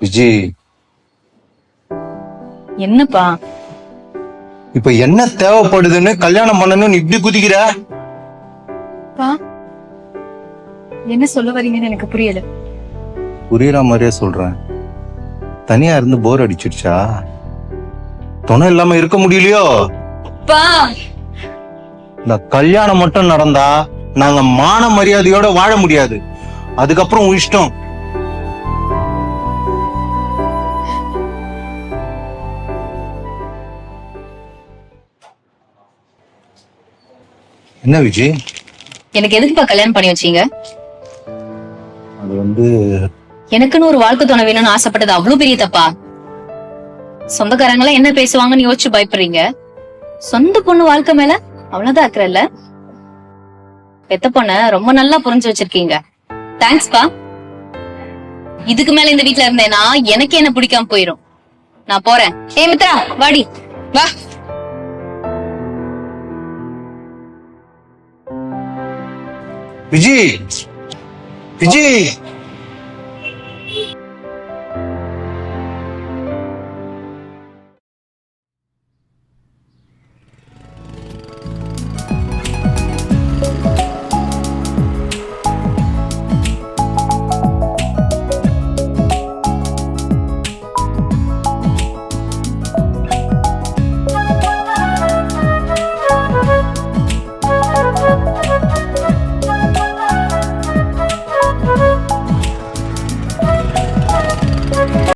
விஜய், என்னப்பா? இப்ப என்ன தேவைப்படுதுன்னு கல்யாணம் பண்ணணும்னு இப்படி குதிக்கிற? பா, என்ன சொல்ல வரீங்கன்னு எனக்கு புரியல. புரியுற மாதிரியே சொல்றேன். தனியா இருந்து போர் அடிச்சிருச்சா? துணை இல்லாம இருக்க முடியலையோ? பா, இந்த கல்யாணம் மட்டும் நடந்தா நாங்க மான மரியாதையோட வாழ முடியாது. அதுக்கப்புறம் உன் இஷ்டம். என்ன விஜய்? எனக்கு எதுக்குப்பா கல்யாணம் பண்ணி வச்சீங்க? அது வந்து எனக்குன்னு ஒரு வாழ்க்கை துணை வேணும்னு ஆசைப்பட்டது அவ்வளவு பெரிய தப்பா? சொந்தக்காரங்க எல்லாம் என்ன பேசுவாங்கன்னு யோசிச்சு பயப்படுறீங்க. சொந்த பொண்ணு வாழ்க்கை மேல அவ்வளவுதான் அக்கறல்ல. பெத்த பொண்ண ரொம்ப நல்லா புரிஞ்சு வச்சிருக்கீங்க. தேங்க்ஸ் பா. இதுக்கு மேல இந்த வீட்ல இருந்தேனா எனக்கு என்ன பிடிக்காம போயிரும். நான் போறேன். ஏ மித்ரா, வாடி வா. விஜய், விஜய்